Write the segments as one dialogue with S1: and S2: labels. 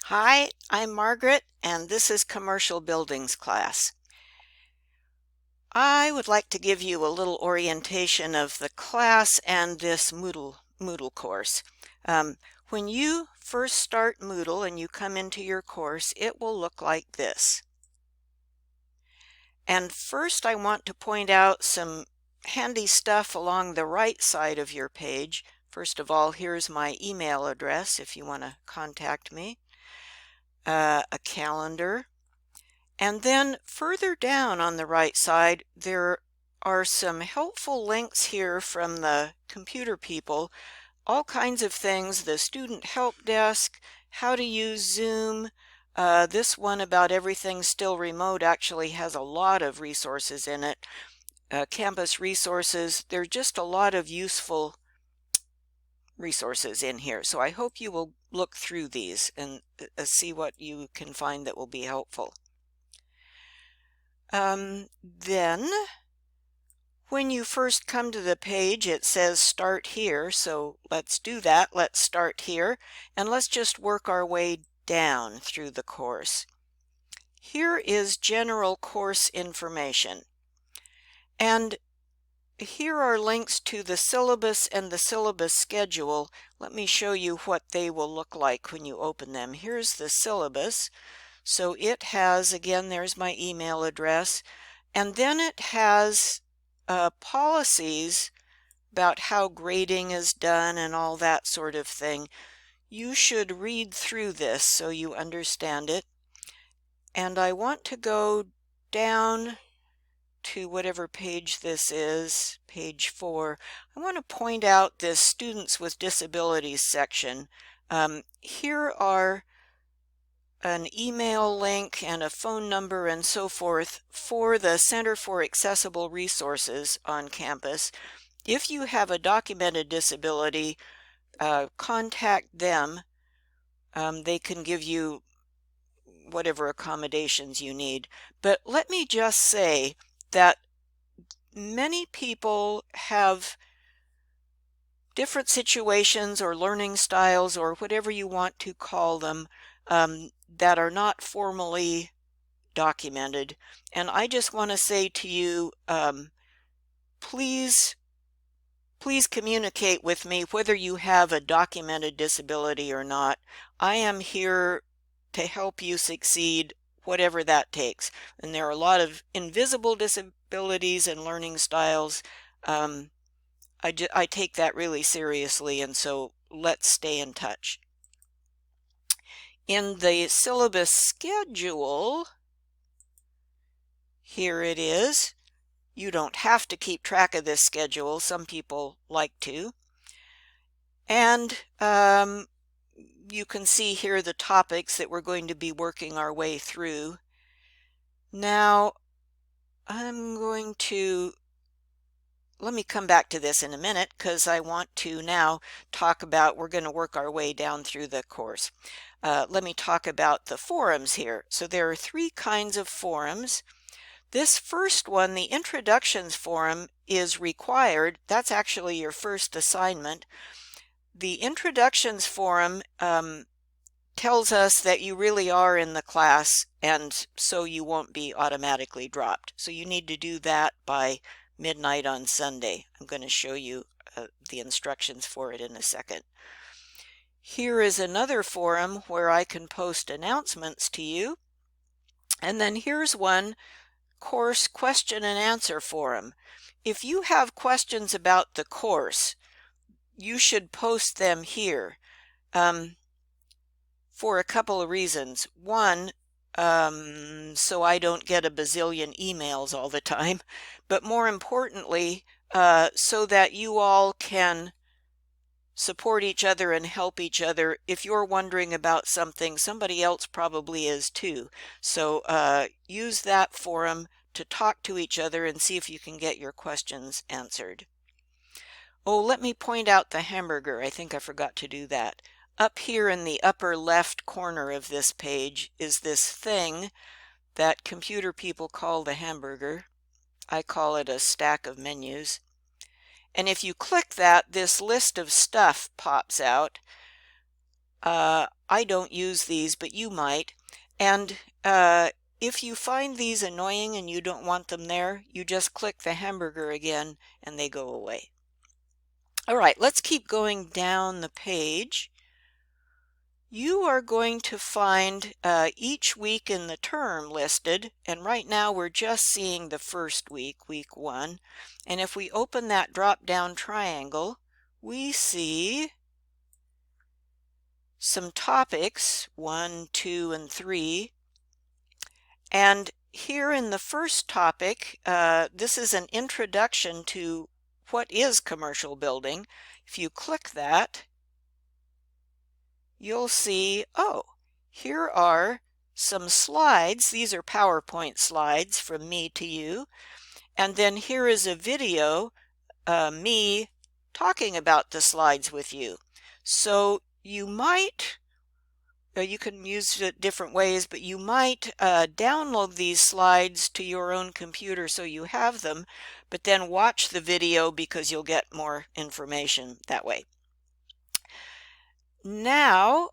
S1: Hi, I'm Margaret, and this is Commercial Buildings class. I would like to give you a little orientation of the class and this Moodle course. When you first start Moodle and you come into your course, it will look like this. And first I want to point out some handy stuff along the right side of your page. First of all, here's my email address if you want to contact me. A calendar. And then further down on the right side, there are some helpful links here from the computer people, all kinds of things, the student help desk, how to use Zoom. This one about everything still remote actually has a lot of resources in it. Campus resources, there's just a lot of useful resources in here. So I hope you will look through these and see what you can find that will be helpful. Then when you first come to the page, it says start here. So let's do that. Let's start here and let's just work our way down through the course. Here is general course information. And here are links to the syllabus and the syllabus schedule. Let me show you what they will look like when you open them. Here's the syllabus. So it has, again, there's my email address, and then it has policies about how grading is done and all that sort of thing. You should read through this so you understand it. And I want to go down to whatever page this is, page 4. I want to point out this Students with Disabilities section. Here are an email link and a phone number and so forth for the Center for Accessible Resources on campus. If you have a documented disability, contact them. They can give you whatever accommodations you need. But let me just say that many people have different situations or learning styles or whatever you want to call them that are not formally documented. And I just want to say to you, please communicate with me whether you have a documented disability or not. I am here to help you succeed, whatever that takes. And there are a lot of invisible disabilities and learning styles. I take that really seriously, and so let's stay in touch. In the syllabus schedule, here it is. You don't have to keep track of this schedule. Some people like to. And you can see here the topics that we're going to be working our way through. Now, let me come back to this in a minute because I want to now talk about, we're going to work our way down through the course. Let me talk about the forums here. So there are 3 kinds of forums. This first one, the Introductions forum, is required. That's actually your first assignment. The Introductions forum tells us that you really are in the class, and so you won't be automatically dropped. So you need to do that by midnight on Sunday. I'm going to show you the instructions for it in a second. Here is another forum where I can post announcements to you. And then here's one, Course Question and Answer Forum. If you have questions about the course, you should post them here for a couple of reasons. One, so I don't get a bazillion emails all the time, but more importantly, so that you all can support each other and help each other. If you're wondering about something, somebody else probably is too. So use that forum to talk to each other and see if you can get your questions answered. Oh, let me point out the hamburger. I think I forgot to do that. Up here in the upper left corner of this page is this thing that computer people call the hamburger. I call it a stack of menus. And if you click that, this list of stuff pops out. I don't use these, but you might. And if you find these annoying and you don't want them there, you just click the hamburger again and they go away. All right, let's keep going down the page. You are going to find each week in the term listed, and right now we're just seeing the first week, week 1. And if we open that drop-down triangle, we see some topics, 1, 2, and 3. And here in the first topic, this is an introduction to what is commercial building. If you click that, you'll see, oh, here are some slides. These are PowerPoint slides from me to you. And then here is a video, me talking about the slides with you. So you might, you can use it different ways, but you might download these slides to your own computer so you have them, but then watch the video because you'll get more information that way. Now,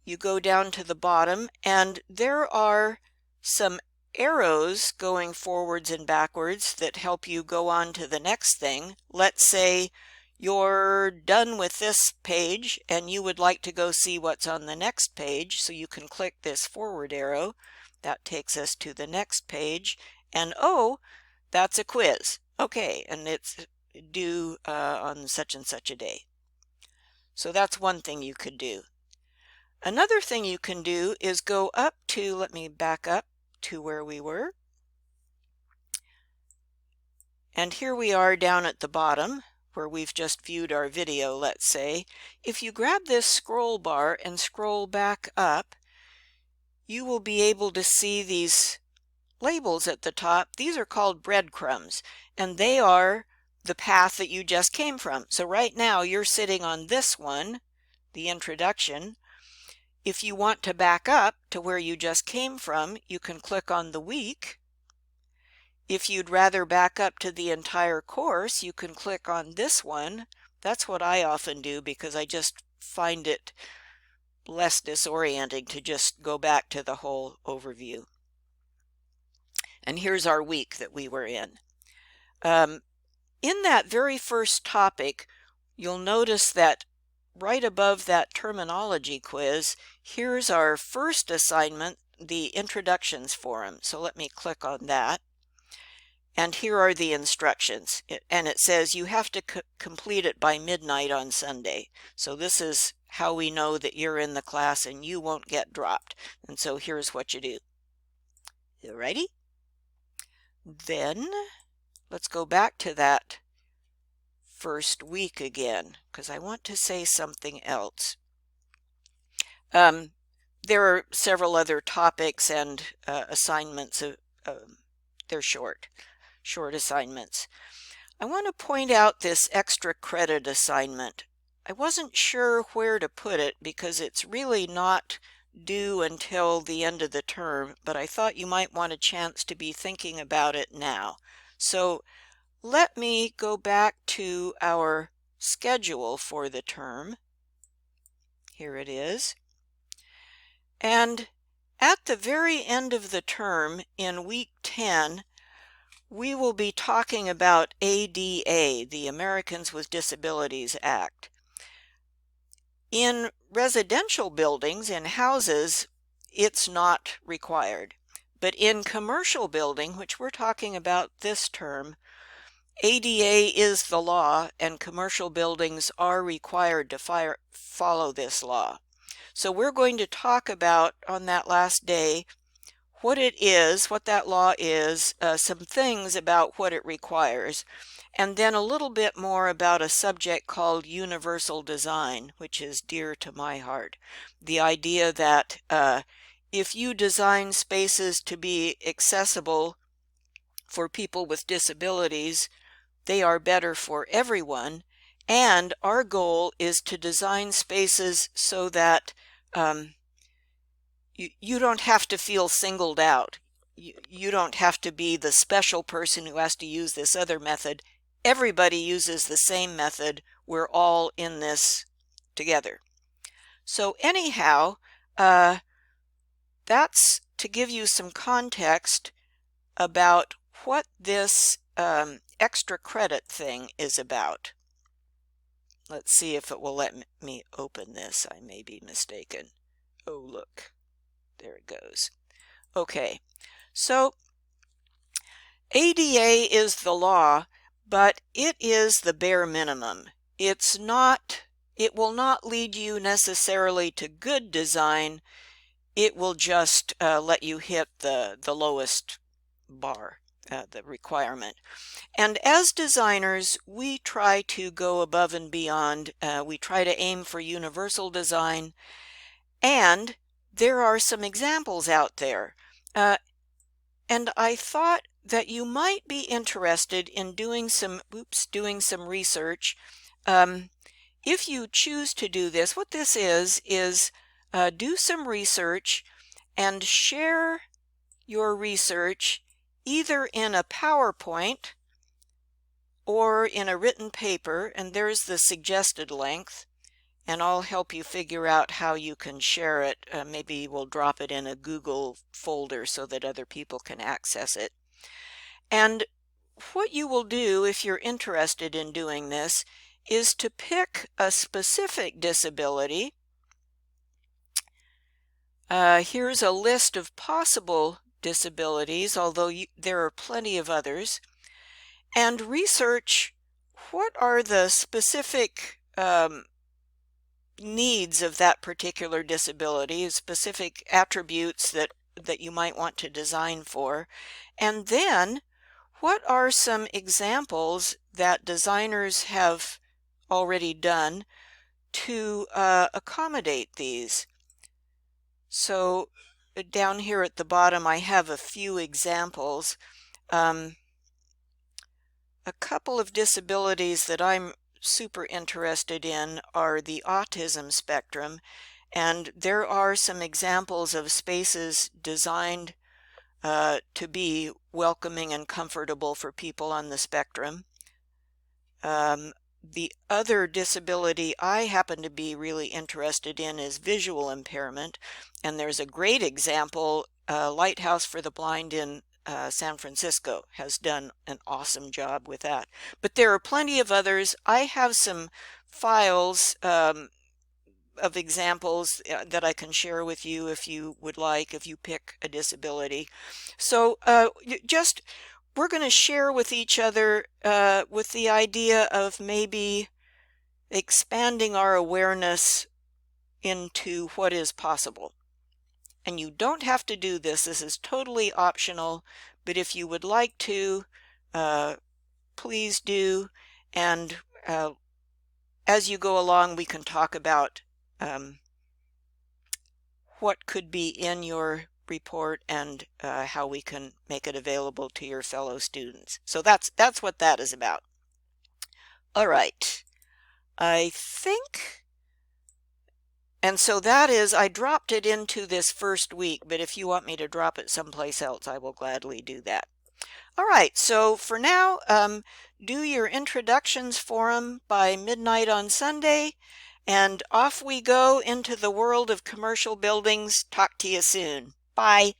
S1: you go down to the bottom, and there are some arrows going forwards and backwards that help you go on to the next thing. Let's say you're done with this page and you would like to go see what's on the next page, so you can click this forward arrow. That takes us to the next page, and oh, that's a quiz. Okay, and it's due on such and such a day. So that's one thing you could do. Another thing you can do is go up to, let me back up to where we were. And here we are down at the bottom where we've just viewed our video, let's say. If you grab this scroll bar and scroll back up, you will be able to see these labels at the top. These are called breadcrumbs, and they are the path that you just came from. So right now you're sitting on this one, the introduction. If you want to back up to where you just came from, you can click on the week. If you'd rather back up to the entire course, you can click on this one. That's what I often do because I just find it less disorienting to just go back to the whole overview. And here's our week that we were in. In that very first topic, you'll notice that right above that terminology quiz, here's our first assignment, the introductions forum. So let me click on that. And here are the instructions. And it says you have to complete it by midnight on Sunday. So this is how we know that you're in the class and you won't get dropped. And so here's what you do. You ready? Then let's go back to that first week again, because I want to say something else. There are several other topics and assignments. They're short assignments. I want to point out this extra credit assignment. I wasn't sure where to put it because it's really not due until the end of the term, but I thought you might want a chance to be thinking about it now. So let me go back to our schedule for the term. Here it is. And at the very end of the term, in week 10, we will be talking about ADA, the Americans with Disabilities Act. In residential buildings, in houses, it's not required. But in commercial building, which we're talking about this term, ADA is the law, and commercial buildings are required to follow this law. So we're going to talk about, on that last day, what it is, what that law is, some things about what it requires, and then a little bit more about a subject called universal design, which is dear to my heart. The idea that if you design spaces to be accessible for people with disabilities, they are better for everyone, and our goal is to design spaces so that you don't have to feel singled out. You don't have to be the special person who has to use this other method. Everybody uses the same method. We're all in this together. So anyhow, that's to give you some context about what this extra credit thing is about. Let's see if it will let me open this. I may be mistaken. Oh, look, there it goes. Okay, so ADA is the law, but it is the bare minimum. It will not lead you necessarily to good design. It will just let you hit the lowest bar, the requirement. And as designers, we try to go above and beyond. We try to aim for universal design, and there are some examples out there. And I thought that you might be interested in doing some research. If you choose to do this, what this is do some research and share your research either in a PowerPoint or in a written paper, and there's the suggested length, and I'll help you figure out how you can share it. Maybe we'll drop it in a Google folder so that other people can access it. And what you will do if you're interested in doing this is to pick a specific disability. Here's a list of possible disabilities, although there are plenty of others, and research what are the specific needs of that particular disability, specific attributes that you might want to design for, and then what are some examples that designers have already done to accommodate these. So down here at the bottom I have a few examples. A couple of disabilities that I'm super interested in are the autism spectrum, and there are some examples of spaces designed to be welcoming and comfortable for people on the spectrum. The other disability I happen to be really interested in is visual impairment, and there's a great example. Lighthouse for the Blind in San Francisco has done an awesome job with that. But there are plenty of others. I have some files of examples that I can share with you if you would like, if you pick a disability. So we're going to share with each other with the idea of maybe expanding our awareness into what is possible. And you don't have to do this. This is totally optional, but if you would like to, please do. And as you go along, we can talk about what could be in your report and how we can make it available to your fellow students. So that's what that is about. All right, I think, and so that is, I dropped it into this first week, but if you want me to drop it someplace else, I will gladly do that. All right, so for now, do your introductions forum by midnight on Sunday, and off we go into the world of commercial buildings. Talk to you soon. Bye.